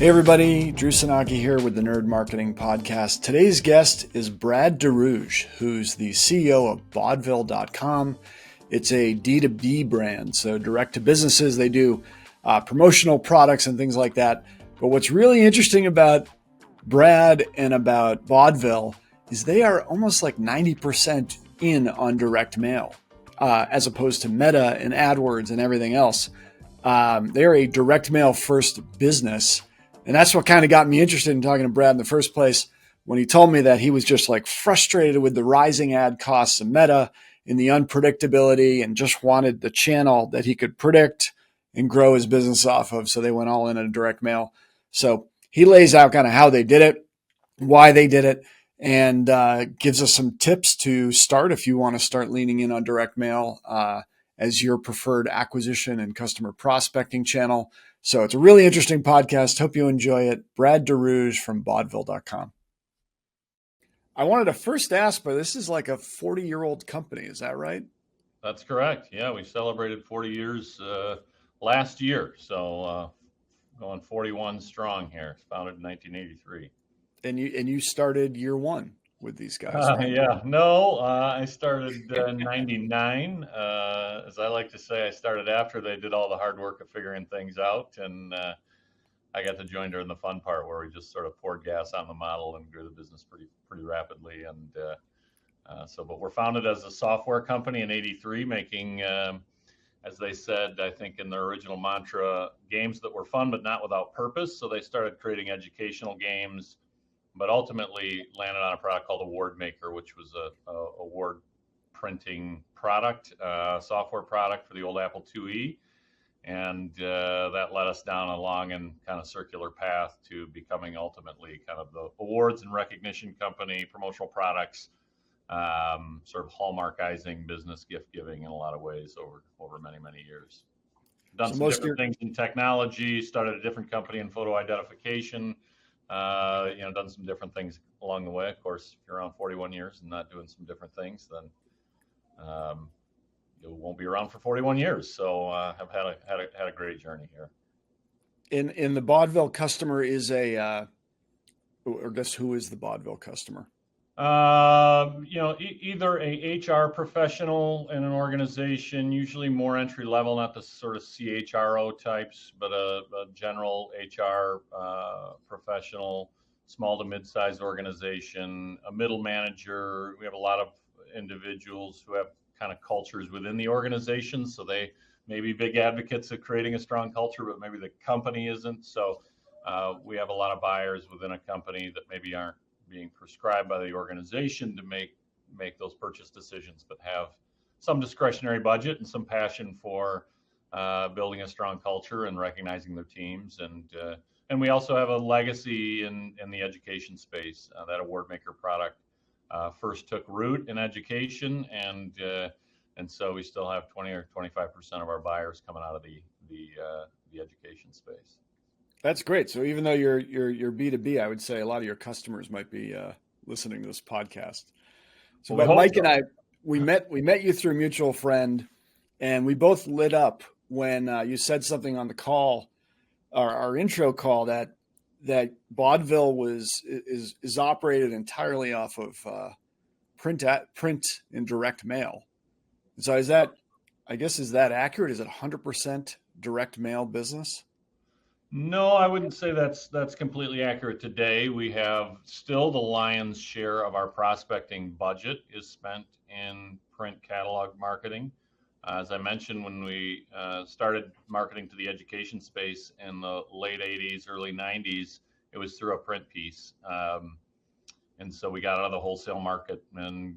Hey everybody, Drew Sanaki here with the Nerd Marketing Podcast. Today's guest is Brad DeRouge, who's the CEO of Baudville.com. It's a D2B brand, so direct to businesses. They do promotional products and things like that. But what's really interesting about Brad and about Baudville is they are almost like 90% in on direct mail, as opposed to Meta and AdWords and everything else. They're a direct mail first business. And that's what kind of got me interested in talking to Brad in the first place, when he told me that he was just like frustrated with the rising ad costs of Meta and the unpredictability, and just wanted the channel that he could predict and grow his business off of. So they went all in on direct mail. So he lays out kind of how they did it, why they did it, and gives us some tips to start if you want to start leaning in on direct mail as your preferred acquisition and customer prospecting channel. So it's a really interesting podcast. Hope you enjoy it. Brad DeRouge from Baudville.com. I wanted to first ask, but this is like a 40-year-old company. Is that right? That's correct. Yeah, we celebrated 40 years last year. So going 41 strong here. Founded in 1983. And you started year one with these guys, right? Yeah, no, I started in 99. As I like to say, I started after they did all the hard work of figuring things out. And I got to join during the fun part, where we just sort of poured gas on the model and grew the business pretty rapidly. And but we're founded as a software company in 83, making, as they said, I think in their original mantra, games that were fun but not without purpose. So they started creating educational games, but ultimately landed on a product called Award Maker, which was a award printing product, software product for the old Apple IIe. And that led us down a long and kind of circular path to becoming ultimately kind of the awards and recognition company, promotional products, sort of hallmarkizing business gift giving in a lot of ways over many, many years. Done some different things in technology, started a different company in photo identification, done some different things along the way. Of course, if you're around 41 years and not doing some different things, then you won't be around for 41 years. So I've had a great journey here. In the Baudville customer is or guess who is the Baudville customer? Either a HR professional in an organization, usually more entry level, not the sort of CHRO types, but a general HR professional, small to mid-sized organization, a middle manager. We have a lot of individuals who have kind of cultures within the organization, so they may be big advocates of creating a strong culture, but maybe the company isn't. So we have a lot of buyers within a company that maybe aren't being prescribed by the organization to make those purchase decisions, but have some discretionary budget and some passion for building a strong culture and recognizing their teams. And we also have a legacy in the education space. That Award Maker product first took root in education, and so we still have 20 or 25% of our buyers coming out of the education space. That's great. So even though you're B2B, I would say a lot of your customers might be listening to this podcast. So, but Mike and I, we met you through a mutual friend, and we both lit up when you said something on the call, our intro call, that Baudville is operated entirely off of print and direct mail. So is that accurate? Is it 100% direct mail business? No, I wouldn't say that's completely accurate today. We have still the lion's share of our prospecting budget is spent in print catalog marketing. As I mentioned, when we started marketing to the education space in the late 80s, early 90s, it was through a print piece. And so we got out of the wholesale market and,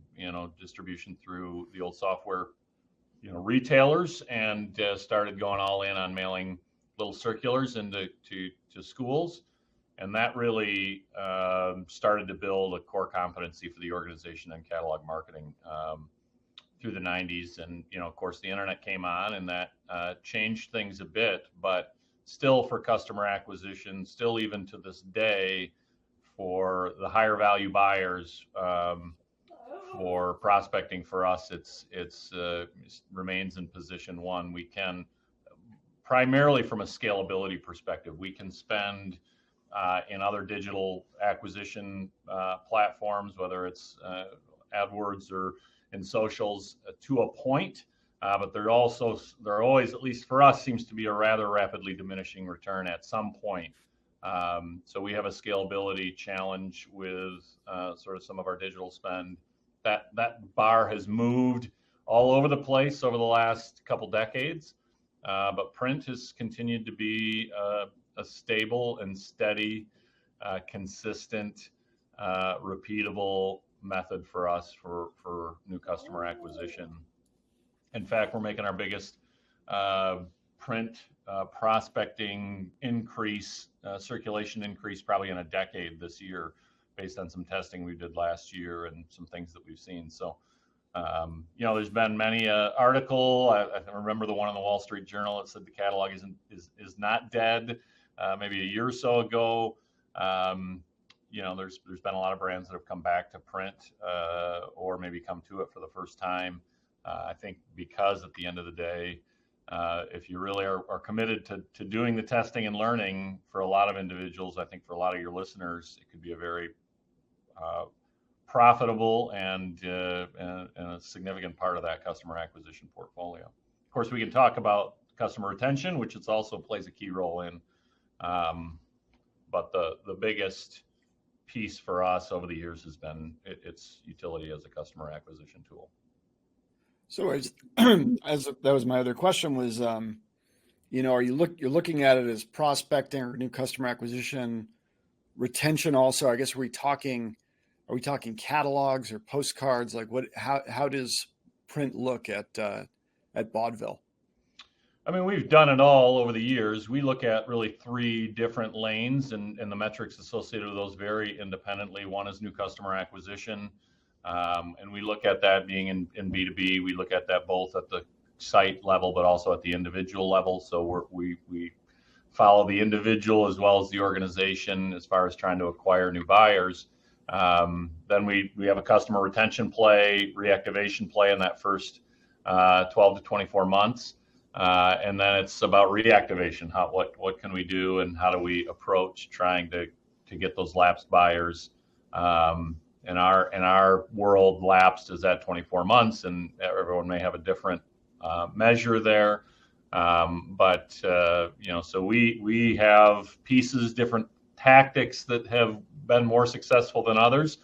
distribution through the old software, retailers, and started going all in on mailing little circulars into schools. And that really started to build a core competency for the organization in catalog marketing through the 90s. And, of course, the internet came on, and that changed things a bit, but still for customer acquisition, still even to this day, for the higher value buyers, for prospecting for us, it's remains in position one. We can, primarily from a scalability perspective, we can spend in other digital acquisition platforms, whether it's AdWords or in socials, to a point. But there always, at least for us, seems to be a rather rapidly diminishing return at some point. So we have a scalability challenge with sort of some of our digital spend. That bar has moved all over the place over the last couple decades, but print has continued to be a stable and steady, consistent, repeatable method for us for new customer acquisition. In fact, we're making our biggest print prospecting increase, circulation increase probably in a decade this year, based on some testing we did last year and some things that we've seen. So, there's been many article. I remember the one in the Wall Street Journal that said the catalog is not dead. Maybe a year or so ago. There's been a lot of brands that have come back to print or maybe come to it for the first time. I think because at the end of the day, if you really are committed to doing the testing and learning, for a lot of individuals, I think for a lot of your listeners, it could be a very profitable and a significant part of that customer acquisition portfolio. Of course, we can talk about customer retention, which it also plays a key role in. But the biggest piece for us over the years has been its utility as a customer acquisition tool. So that was my other question was, you're looking at it as prospecting or new customer acquisition, retention also. I guess are we talking catalogs or postcards? Like how does print look at Baudville? I mean, we've done it all over the years. We look at really three different lanes, and the metrics associated with those vary independently. One is new customer acquisition. And we look at that being in B2B. We look at that both at the site level, but also at the individual level. So we follow the individual as well as the organization as far as trying to acquire new buyers. Then we have a customer retention play, reactivation play in that first 12 to 24 months. And then it's about reactivation. What can we do, and how do we approach trying to get those lapsed buyers? In our world, lapsed is at 24 months, and everyone may have a different measure there. So we have pieces, different tactics that have been more successful than others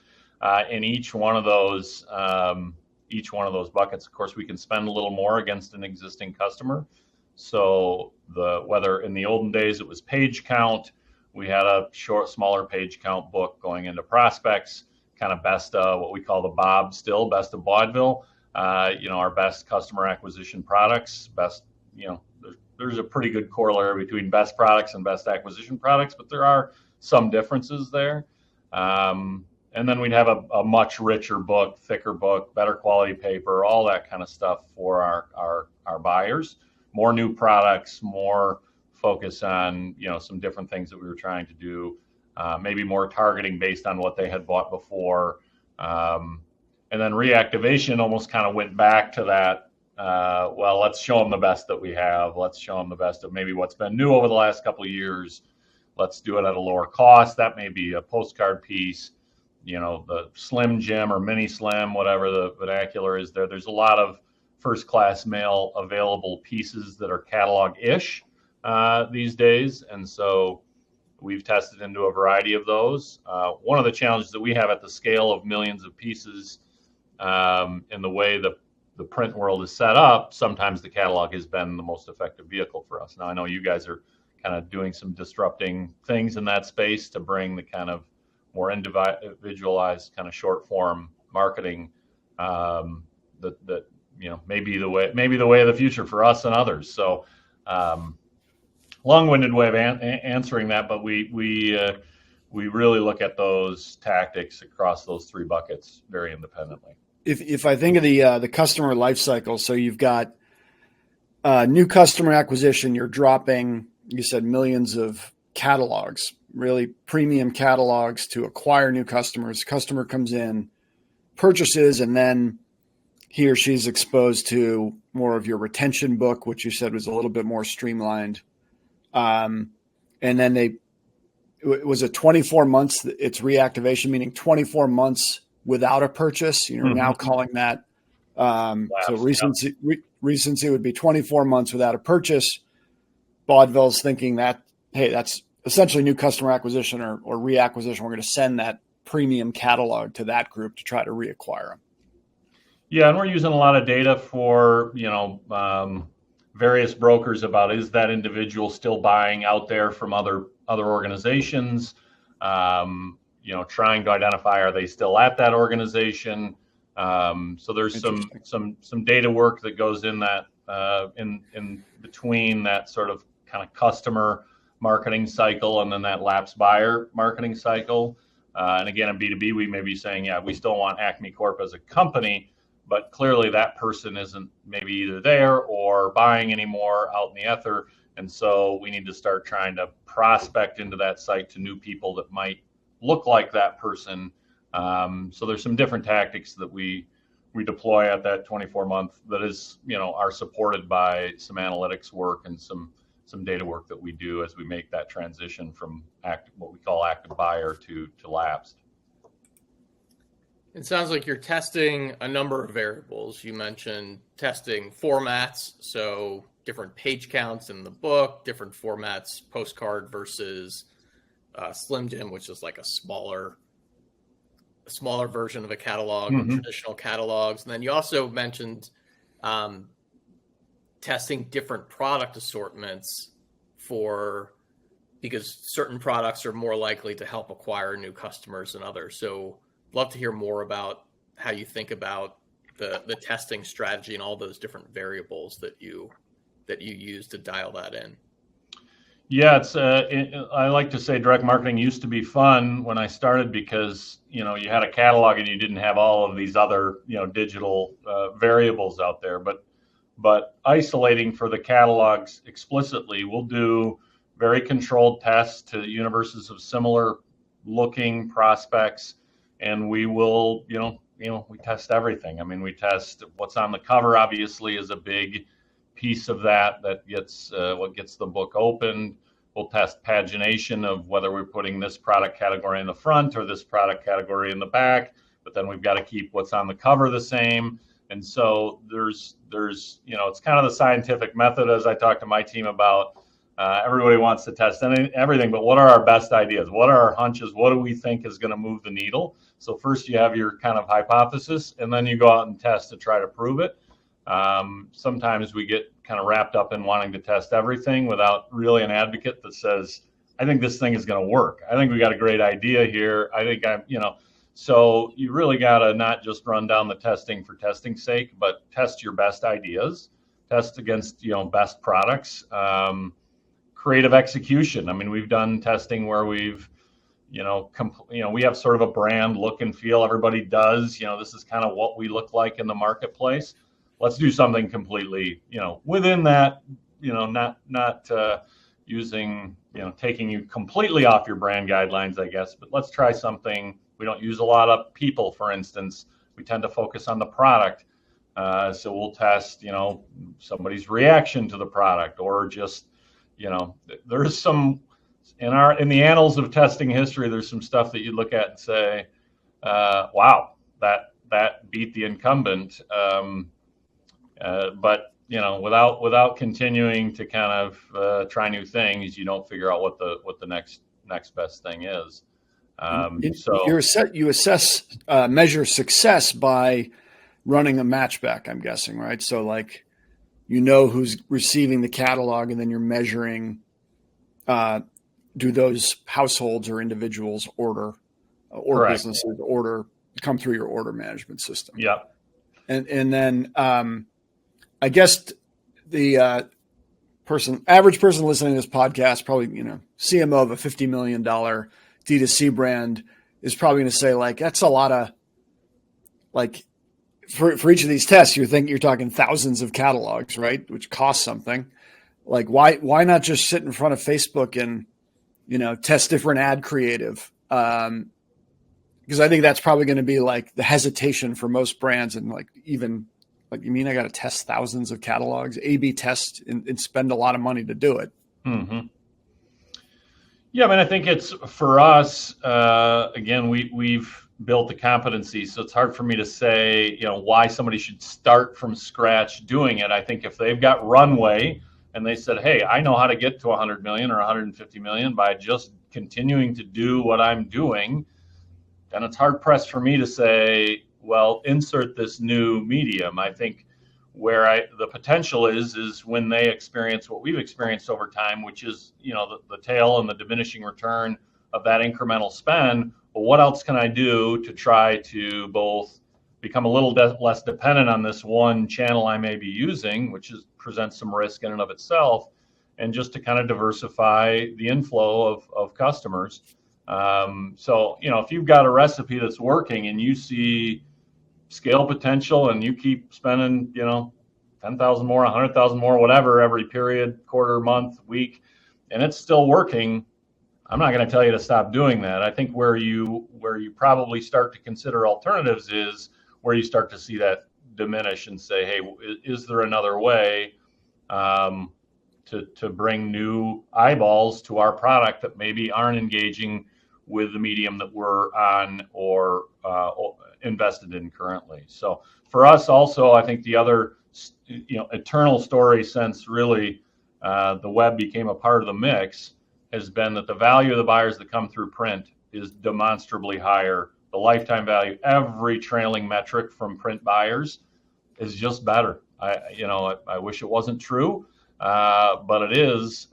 in each one of those buckets. Of course, we can spend a little more against an existing customer. So whether in the olden days it was page count, we had a smaller page count book going into prospects, kind of best what we call the Bob still, best of Baudville. Our best customer acquisition products, there's a pretty good corollary between best products and best acquisition products, but there are some differences there. And then we'd have a much richer book, thicker book, better quality paper, all that kind of stuff for our buyers. More new products, more focus on some different things that we were trying to do, maybe more targeting based on what they had bought before. And then reactivation almost kind of went back to that. Let's show them the best that we have. Let's show them the best of maybe what's been new over the last couple of years. Let's do it at a lower cost. That may be a postcard piece. The Slim Jim or Mini Slim, whatever the vernacular is there. There's a lot of first-class mail available pieces that are catalog-ish these days. And so we've tested into a variety of those. One of the challenges that we have at the scale of millions of pieces in the way the print world is set up, sometimes the catalog has been the most effective vehicle for us. Now, I know you guys are kind of doing some disrupting things in that space to bring the kind of more individualized kind of short form marketing that may be the way of the future for us and others. So long-winded way of answering that, but we really look at those tactics across those three buckets very independently. If I think of the customer life cycle, so you've got new customer acquisition, you're dropping, you said millions of catalogs, really premium catalogs to acquire new customers. Customer comes in, purchases, and then he or she's exposed to more of your retention book, which you said was a little bit more streamlined. And then they was it 24 months? It's reactivation, meaning 24 months without a purchase. You're now calling that. So recency would be 24 months without a purchase. Baudville's thinking that, hey, that's essentially new customer acquisition or reacquisition. We're going to send that premium catalog to that group to try to reacquire them. Yeah, and we're using a lot of data for, various brokers about, is that individual still buying out there from other organizations? Trying to identify, are they still at that organization? So there's some data work that goes in that in between that sort of kind of customer marketing cycle and then that lapsed buyer marketing cycle. And again, in B2B, we may be saying, yeah, we still want Acme Corp as a company, but clearly that person isn't maybe either there or buying anymore out in the ether. And so we need to start trying to prospect into that site to new people that might look like that person. So there's some different tactics that we deploy at that 24-month that is, are supported by some analytics work and some data work that we do as we make that transition from what we call active buyer to lapsed. It sounds like you're testing a number of variables. You mentioned testing formats, so different page counts in the book, different formats, postcard versus Slim Jim, which is like a smaller version of a catalog, traditional catalogs. And then you also mentioned testing different product assortments because certain products are more likely to help acquire new customers than others. So love to hear more about how you think about the testing strategy and all those different variables that you use to dial that in. Yeah, I like to say direct marketing used to be fun when I started because, you had a catalog and you didn't have all of these other, digital variables out there. But isolating for the catalogs explicitly, we'll do very controlled tests to universes of similar looking prospects. And we will, we test everything. I mean, we test what's on the cover, obviously, is a big piece of that gets what gets the book opened. We'll test pagination of whether we're putting this product category in the front or this product category in the back, but then we've got to keep what's on the cover the same. And so there's it's kind of the scientific method, as I talk to my team about. Everybody wants to test everything, but what are our best ideas? What are our hunches? What do we think is going to move the needle? So first you have your kind of hypothesis, and then you go out and test to try to prove it. Sometimes we get kind of wrapped up in wanting to test everything without really an advocate that says, I think this thing is going to work. I think we got a great idea here. I think so you really got to not just run down the testing for testing's sake, but test your best ideas, test against, best products, creative execution. I mean, we've done testing where we've, we have sort of a brand look and feel. Everybody does, this is kind of what we look like in the marketplace. Let's do something completely, within that, not using, taking you completely off your brand guidelines, I guess, but let's try something. We don't use a lot of people, for instance. We tend to focus on the product. So we'll test, somebody's reaction to the product, or just, there's some, in the annals of testing history, there's some stuff that you look at and say, wow, that beat the incumbent. But without continuing to kind of try new things, you don't figure out what the next best thing is. You assess measure success by running a matchback, I'm guessing, right? So like, who's receiving the catalog, and then you're measuring, do those households or individuals order or Correct. Businesses come through your order management system? Yeah. And then I guess the average person listening to this podcast, probably, CMO of a $50 million D2C brand, is probably going to say, like, that's a lot of, like, for each of these tests, you're talking thousands of catalogs, right? Which costs something. Like, why not just sit in front of Facebook and, test different ad creative? Because I think that's probably going to be like the hesitation for most brands, and like, even like, you mean I got to test thousands of catalogs, A/B test, and spend a lot of money to do it? Mm-hmm. Yeah, I mean, I think it's for us, again, we've built the competency, so it's hard for me to say, why somebody should start from scratch doing it. I think if they've got runway and they said, hey, I know how to get to 100 million or 150 million by just continuing to do what I'm doing, then it's hard pressed for me to say, well, insert this new medium. I think where the potential is when they experience what we've experienced over time, which is, the tail and the diminishing return of that incremental spend. Well, what else can I do to try to both become a little less dependent on this one channel I may be using, which presents some risk in and of itself, and just to kind of diversify the inflow of customers. So, if you've got a recipe that's working and you see scale potential and you keep spending, 10,000 more, 100,000 more, whatever, every period, quarter, month, week, and it's still working, I'm not going to tell you to stop doing that. I think where you probably start to consider alternatives is where you start to see that diminish and say, hey, is there another way to bring new eyeballs to our product that maybe aren't engaging with the medium that we're on or invested in currently. So for us also, I think the other, eternal story since really the web became a part of the mix has been that the value of the buyers that come through print is demonstrably higher. The lifetime value, every trailing metric from print buyers is just better. I wish it wasn't true, but it is,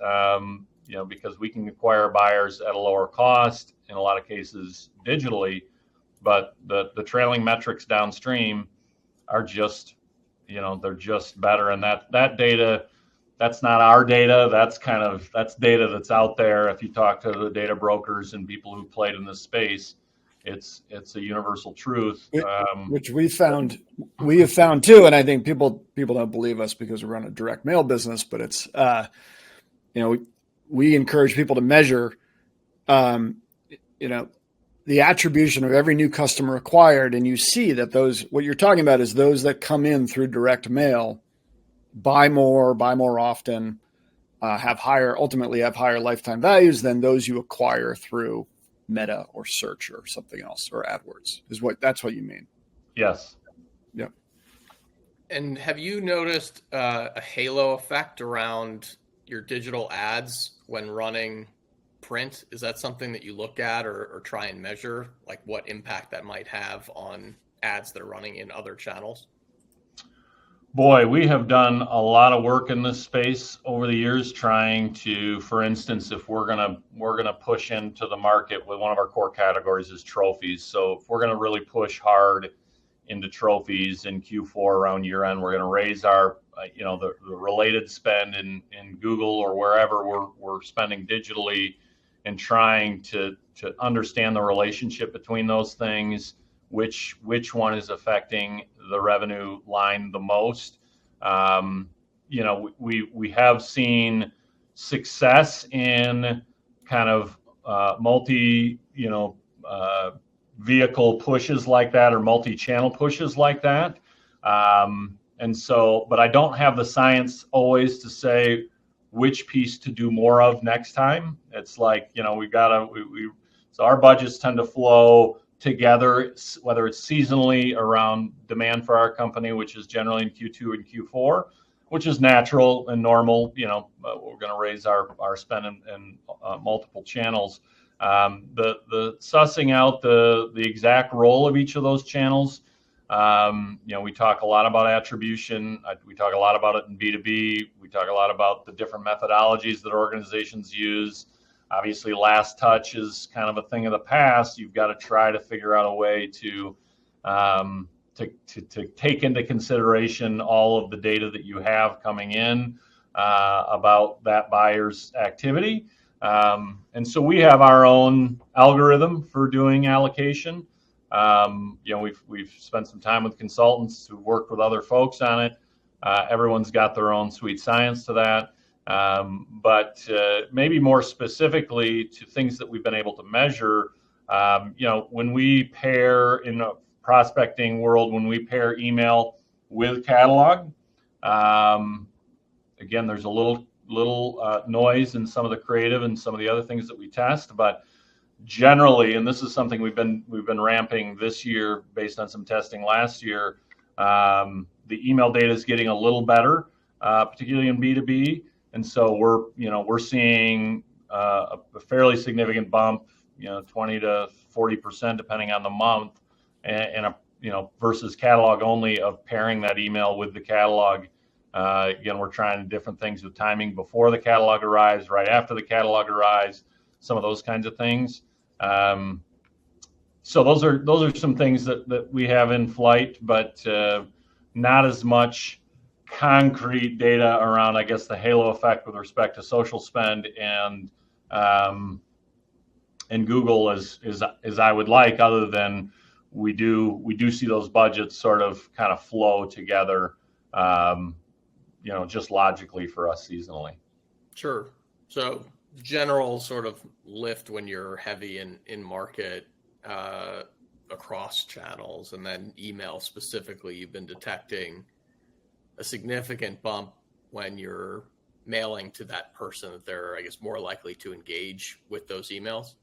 because we can acquire buyers at a lower cost, in a lot of cases digitally, but the trailing metrics downstream are just, they're just better. And that data, that's not our data. That's data that's out there. If you talk to the data brokers and people who played in this space, it's a universal truth. Which we have found too. And I think people don't believe us because we run a direct mail business, but it's, we encourage people to measure, the attribution of every new customer acquired. And you see that what you're talking about is those that come in through direct mail, buy more often, ultimately have higher lifetime values than those you acquire through Meta or search or something else, or AdWords that's what you mean. Yes. Yep. And have you noticed a halo effect around your digital ads when running print? Is that something that you look at or try and measure, like what impact that might have on ads that are running in other channels? Boy, we have done a lot of work in this space over the years, trying to, for instance, if we're gonna push into the market with one of our core categories is trophies. So if we're gonna really push hard into trophies in Q4 around year end, we're gonna raise our the related spend in Google or wherever we're spending digitally, and trying to understand the relationship between those things, which one is affecting the revenue line the most. We have seen success in kind of multi vehicle pushes like that, or multi-channel pushes like that. But I don't have the science always to say which piece to do more of next time. It's like, so our budgets tend to flow together, whether it's seasonally around demand for our company, which is generally in Q2 and Q4, which is natural and normal. We're going to raise our spend in multiple channels. The sussing out the exact role of each of those channels. We talk a lot about attribution. We talk a lot about it in B2B. We talk a lot about the different methodologies that organizations use. Obviously, last touch is kind of a thing of the past. You've got to try to figure out a way to take into consideration all of the data that you have coming in about that buyer's activity. And so we have our own algorithm for doing allocation. We've spent some time with consultants who worked with other folks on it. Everyone's got their own sweet science to that. But maybe more specifically to things that we've been able to measure, when we pair in a prospecting world, when we pair email with catalog, again, there's a little noise in some of the creative and some of the other things that we test, but generally, and this is something we've been ramping this year based on some testing last year, the email data is getting a little better, particularly in B2B, and so we're seeing a fairly significant bump, 20 to 40% depending on the month, and versus catalog only, of pairing that email with the catalog. Again, we're trying different things with timing before the catalog arrives, right after the catalog arrives, some of those kinds of things. So those are some things that we have in flight, but not as much concrete data around, I guess, the halo effect with respect to social spend and Google as I would like, other than we do see those budgets sort of kind of flow together, just logically for us seasonally. Sure. So general sort of lift when you're heavy in market across channels, and then email specifically, you've been detecting a significant bump when you're mailing to that person that they're, I guess, more likely to engage with those emails.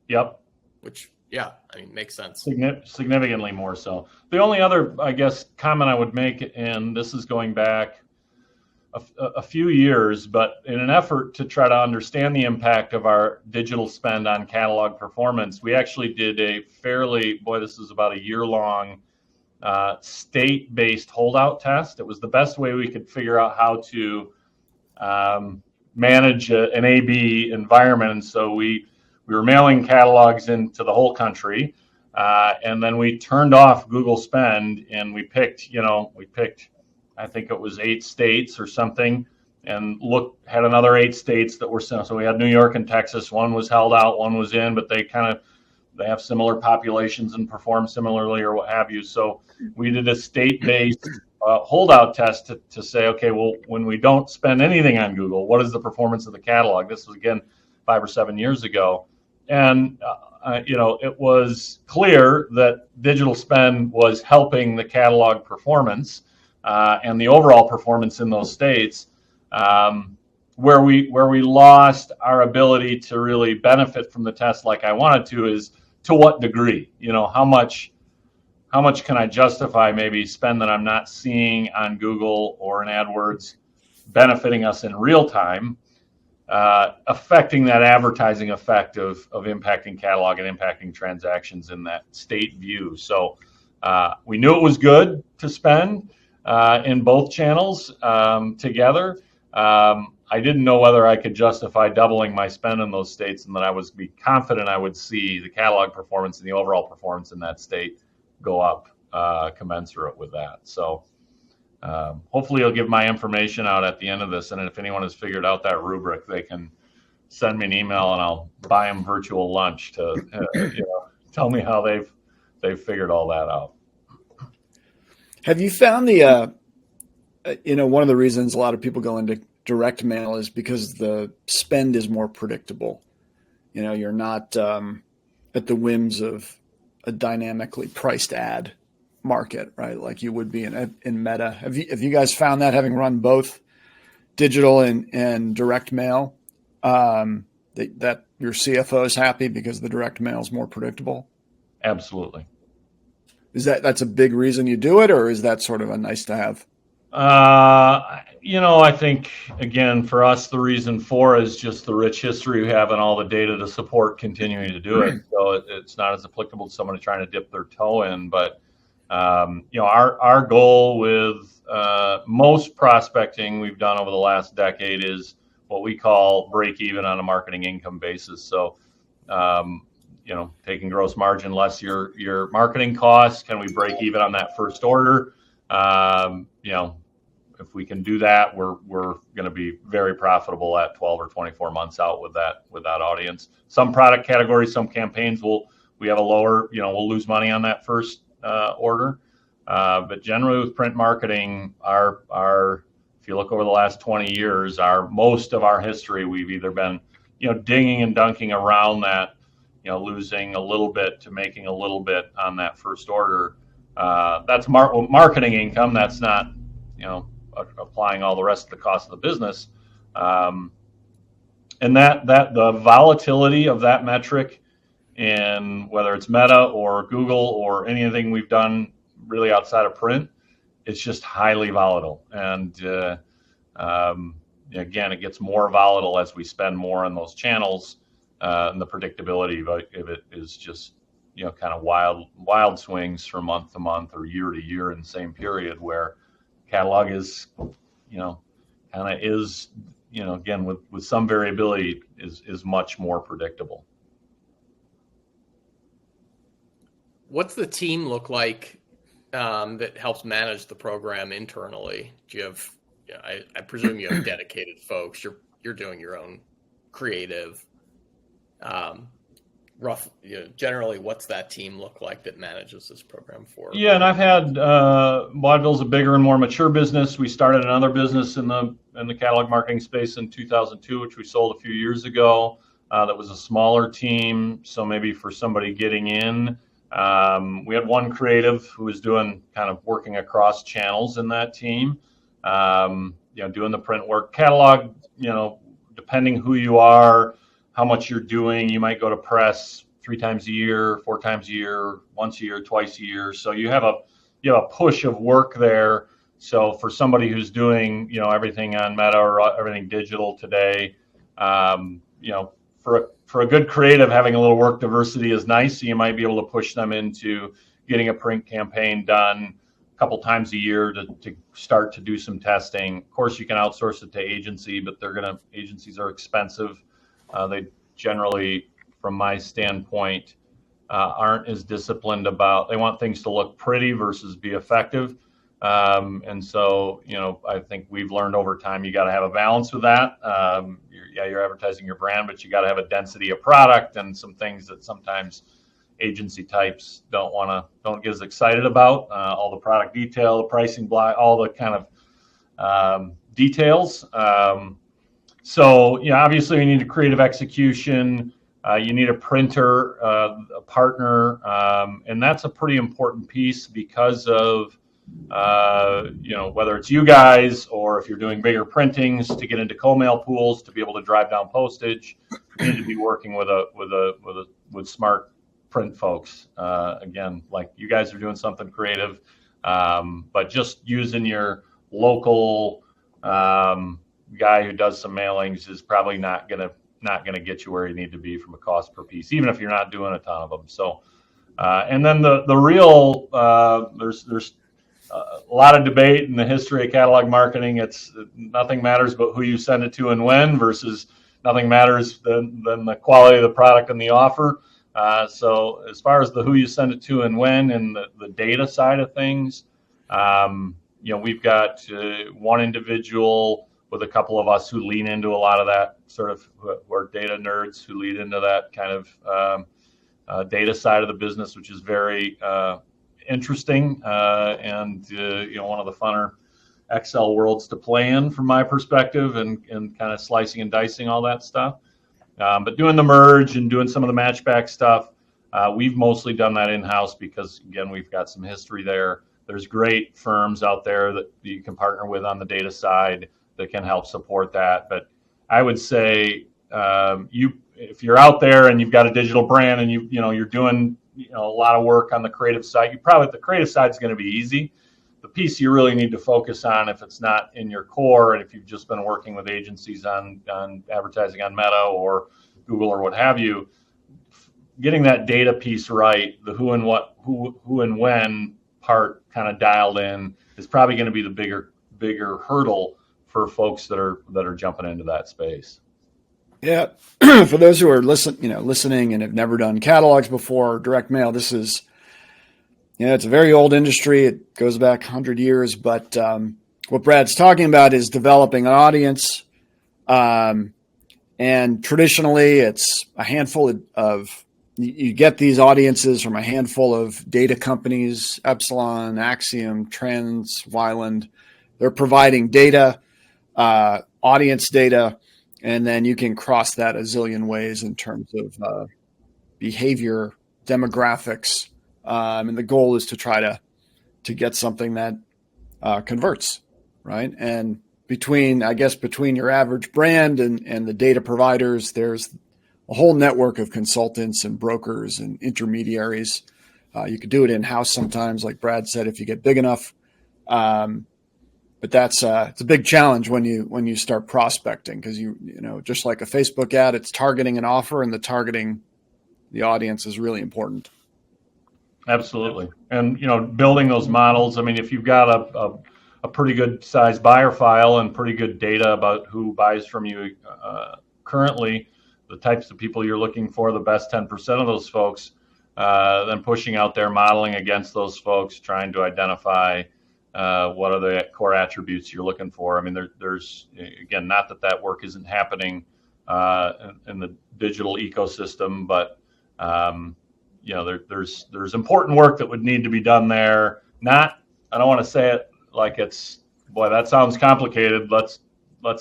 Yep. Which, yeah, I mean, makes sense. Significantly more so. The only other, I guess, comment I would make, and this is going back a few years, but in an effort to try to understand the impact of our digital spend on catalog performance, we actually did a this is about a year-long state-based holdout test. It was the best way we could figure out how to manage an A/B environment, and so we were mailing catalogs into the whole country, and then we turned off Google Spend, and we picked, I think it was 8 states or something, and had another 8 states that were, so we had New York and Texas. One was held out, one was in, but they have similar populations and perform similarly or what have you. So we did a state-based holdout test to say, okay, well, when we don't spend anything on Google, what is the performance of the catalog? This was, again, 5 or 7 years ago. And, it was clear that digital spend was helping the catalog performance and the overall performance in those states. Where we lost our ability to really benefit from the test like I wanted to is to what degree. How much can I justify maybe spend that I'm not seeing on Google or in AdWords benefiting us in real time, affecting that advertising effect of impacting catalog and impacting transactions in that state view. So we knew it was good to spend in both channels together. I didn't know whether I could justify doubling my spend in those states, and that I was be confident I would see the catalog performance and the overall performance in that state go up commensurate with that. So hopefully you'll give my information out at the end of this, and if anyone has figured out that rubric, they can send me an email and I'll buy them virtual lunch to tell me how they've figured all that out. Have you found the one of the reasons a lot of people go into direct mail is because the spend is more predictable. You're not at the whims of a dynamically priced ad market, right? Like you would be in Meta. Have you guys found that, having run both digital and direct mail, that your CFO is happy because the direct mail is more predictable? Absolutely. That's a big reason you do it, or is that sort of a nice to have? I think, again, for us, the reason for is just the rich history we have and all the data to support continuing to do it. So it's not as applicable to someone trying to dip their toe in. But, our goal with most prospecting we've done over the last decade is what we call break even on a marketing income basis. So, taking gross margin less your marketing costs, can we break even on that first order? If we can do that, we're going to be very profitable at 12 or 24 months out with that audience. Some product categories, some campaigns we have a lower, we'll lose money on that first order. But generally with print marketing, if you look over the last 20 years, most of our history, we've either been, dinging and dunking around that, losing a little bit to making a little bit on that first order. That's marketing income. That's not, applying all the rest of the cost of the business. And that the volatility of that metric, and whether it's Meta or Google or anything we've done really outside of print, it's just highly volatile. And again, it gets more volatile as we spend more on those channels, and the predictability of it is just kind of wild swings from month to month or year to year in the same period, where catalog is kind of is again with some variability is much more predictable. What's the team look like that helps manage the program internally? Do you have, I presume you have dedicated folks. You're doing your own creative. Generally, what's that team look like that manages this program for? Yeah, and I've had Baudville's a bigger and more mature business. We started another business in the catalog marketing space in 2002, which we sold a few years ago. That was a smaller team, so maybe for somebody getting in. We had one creative who was doing kind of working across channels in that team, doing the print work. Catalog, depending who you are, how much you're doing, you might go to press 3 times a year, 4 times a year, once a year, twice a year. So you have a push of work there. So for somebody who's doing, everything on Meta or everything digital today, for a good creative, having a little work diversity is nice. So you might be able to push them into getting a print campaign done a couple times a year to start to do some testing. Of course, you can outsource it to agency, but agencies are expensive. They generally, from my standpoint, aren't as disciplined about. They want things to look pretty versus be effective. And so, I think we've learned over time, you got to have a balance with that. You're advertising your brand, but you got to have a density of product and some things that sometimes agency types don't get as excited about. All the product detail, the pricing block, all the kind of details. So, obviously you need a creative execution. You need a printer, a partner, and that's a pretty important piece because of whether it's you guys or if you're doing bigger printings to get into co-mail pools to be able to drive down postage, you need to be working with smart print folks. Again, like you guys are doing something creative, but just using your local guy who does some mailings is probably not gonna get you where you need to be from a cost per piece, even if you're not doing a ton of them. So, and then the real there's a lot of debate in the history of catalog marketing. It's nothing matters but who you send it to and when, versus nothing matters than the quality of the product and the offer. So as far as the who you send it to and when and the data side of things, we've got one individual with a couple of us who lean into a lot of that sort of, we're data nerds who lead into that kind of data side of the business, which is very interesting and one of the funner Excel worlds to play in from my perspective, and kind of slicing and dicing all that stuff. But doing the merge and doing some of the matchback stuff, we've mostly done that in-house because, again, we've got some history there. There's great firms out there that you can partner with on the data side that can help support that. But I would say if you're out there and you've got a digital brand and you're doing a lot of work on the creative side, the creative side is going to be easy. The piece you really need to focus on, if it's not in your core, and if you've just been working with agencies on advertising on Meta or Google or what have you, getting that data piece right, the who and when part kind of dialed in, is probably going to be the bigger hurdle for folks that are jumping into that space. Yeah, for those who are listening and have never done catalogs before, direct mail, this is, it's a very old industry. It goes back 100 years, but what Brad's talking about is developing an audience. And traditionally, it's a handful of you get these audiences from a handful of data companies: Epsilon, Axiom, Trends, Wyland. They're providing data, audience data, and then you can cross that a zillion ways in terms of behavior, demographics. And the goal is to try to get something that converts, right? And between your average brand and the data providers, there's a whole network of consultants and brokers and intermediaries. You could do it in-house sometimes, like Brad said, if you get big enough. But it's a big challenge when you start prospecting, because you know, just like a Facebook ad, it's targeting an offer, and targeting the audience is really important. Absolutely. And, you know, building those models. I mean, if you've got a pretty good sized buyer file and pretty good data about who buys from you currently, the types of people you're looking for, the best 10% of those folks, then pushing out there, modeling against those folks, trying to identify what are the core attributes you're looking for. I mean, there's, again, not that work isn't happening in the digital ecosystem, but you know, there's important work that would need to be done there. I don't want to say it like it's, boy, that sounds complicated. Let's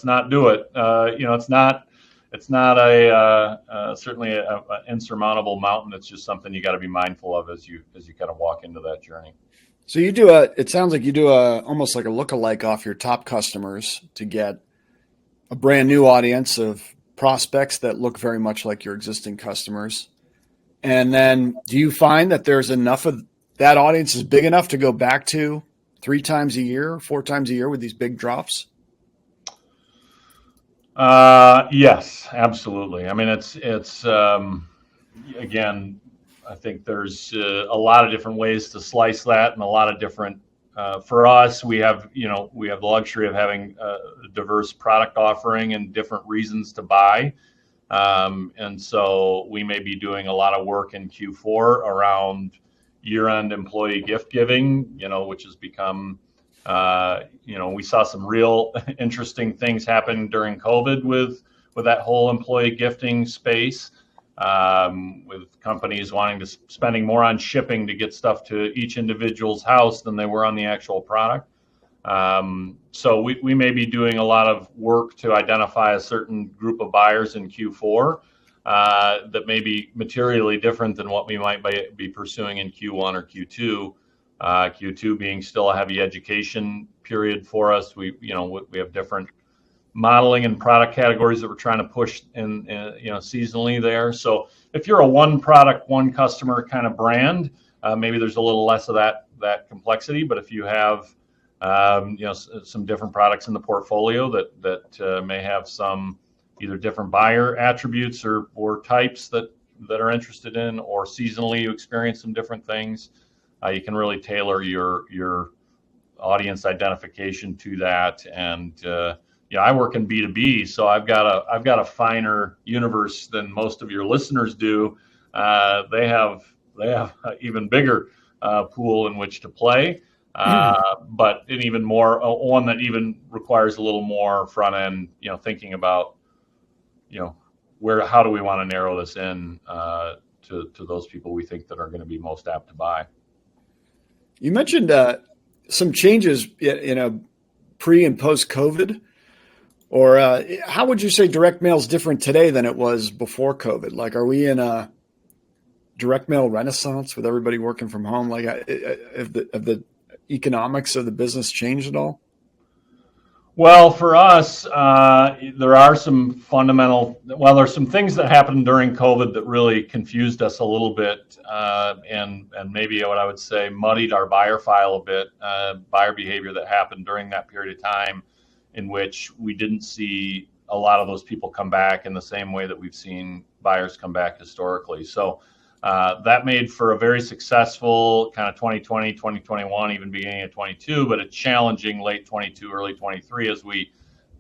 not do it. You know, it's not certainly an insurmountable mountain. It's just something you got to be mindful of as you kind of walk into that journey. So it sounds like you do almost like a lookalike off your top customers to get a brand new audience of prospects that look very much like your existing customers. And then do you find that there's enough of that audience is big enough to go back to 3 times a year, 4 times a year with these big drops? Yes, absolutely. I mean, it's again, I think there's a lot of different ways to slice that, and a lot of different, for us, we have the luxury of having a diverse product offering and different reasons to buy. And so we may be doing a lot of work in Q4 around year-end employee gift giving, which has become, we saw some real interesting things happen during COVID with that whole employee gifting space, with companies spending more on shipping to get stuff to each individual's house than they were on the actual product. So we may be doing a lot of work to identify a certain group of buyers in Q4 that may be materially different than what we might be pursuing in Q1 or Q2. Q2 being still a heavy education period for us. We have different modeling and product categories that we're trying to push in seasonally there. So if you're a one product, one customer kind of brand, maybe there's a little less of that complexity. But if you have some different products in the portfolio that may have some either different buyer attributes or types that are interested in, or seasonally you experience some different things, you can really tailor your audience identification to that. And I work in B2B, so I've got a finer universe than most of your listeners do. They have an even bigger pool in which to play. But an even more one that even requires a little more front end, thinking about, how do we want to narrow this in to those people we think that are going to be most apt to buy. You mentioned some changes, pre and post COVID, or how would you say direct mail is different today than it was before COVID? Like, are we in a direct mail renaissance with everybody working from home? Like, have the economics of the business changed at all? Well, for us, there are some there's some things that happened during COVID that really confused us a little bit, and maybe what I would say muddied our buyer file a bit, buyer behavior that happened during that period of time, in which we didn't see a lot of those people come back in the same way that we've seen buyers come back historically. So that made for a very successful kind of 2020, 2021, even beginning of 22, but a challenging late 22, early 23 as we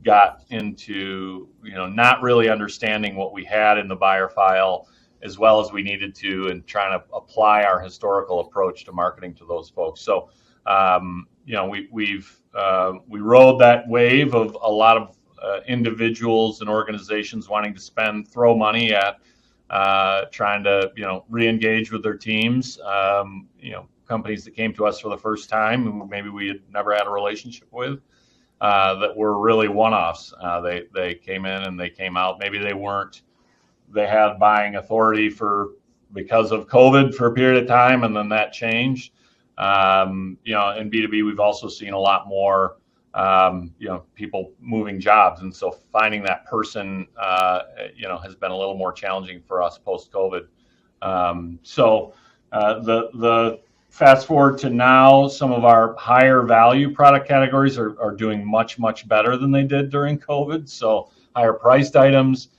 got into, not really understanding what we had in the buyer file as well as we needed to, and trying to apply our historical approach to marketing to those folks. So, we rode that wave of a lot of individuals and organizations wanting to throw money at trying to, re-engage with their teams, companies that came to us for the first time who maybe we had never had a relationship with, that were really one-offs. They came in and they came out. Maybe they had buying authority because of COVID for a period of time, and then that changed. In B2B, we've also seen a lot more people moving jobs. And so finding that person, has been a little more challenging for us post-COVID. The fast forward to now, some of our higher value product categories are doing much, much better than they did during COVID. So higher priced items.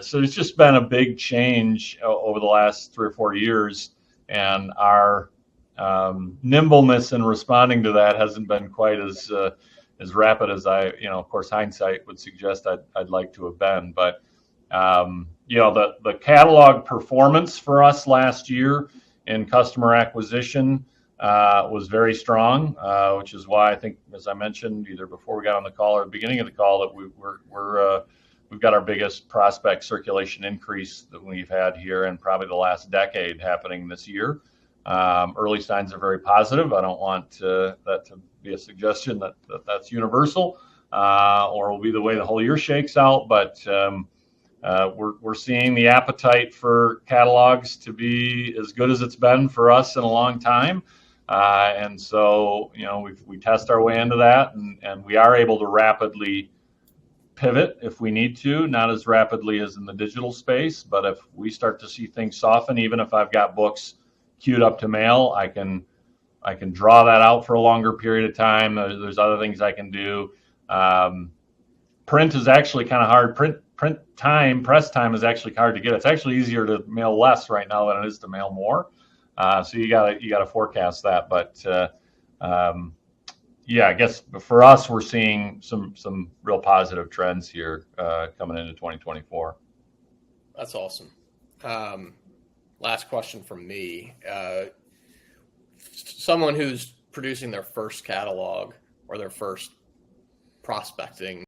So it's just been a big change over the last 3 or 4 years. And our nimbleness in responding to that hasn't been quite as rapid as of course, hindsight would suggest I'd like to have been. But, the catalog performance for us last year in customer acquisition was very strong, which is why I think, as I mentioned, either before we got on the call or at the beginning of the call, that we've got our biggest prospect circulation increase that we've had here in probably the last decade happening this year. Early signs are very positive. I don't want that to be a suggestion that's universal or will be the way the whole year shakes out, but we're seeing the appetite for catalogs to be as good as it's been for us in a long time. And so, we test our way into that, and we are able to rapidly pivot if we need to, not as rapidly as in the digital space, but if we start to see things soften, even if I've got books queued up to mail, I can draw that out for a longer period of time. There's other things I can do. Print is actually kind of hard. Press time is actually hard to get. It's actually easier to mail less right now than it is to mail more. So you gotta forecast that. But I guess for us, we're seeing some real positive trends here coming into 2024. That's awesome. Last question from me. Someone who's producing their first catalog or their first prospecting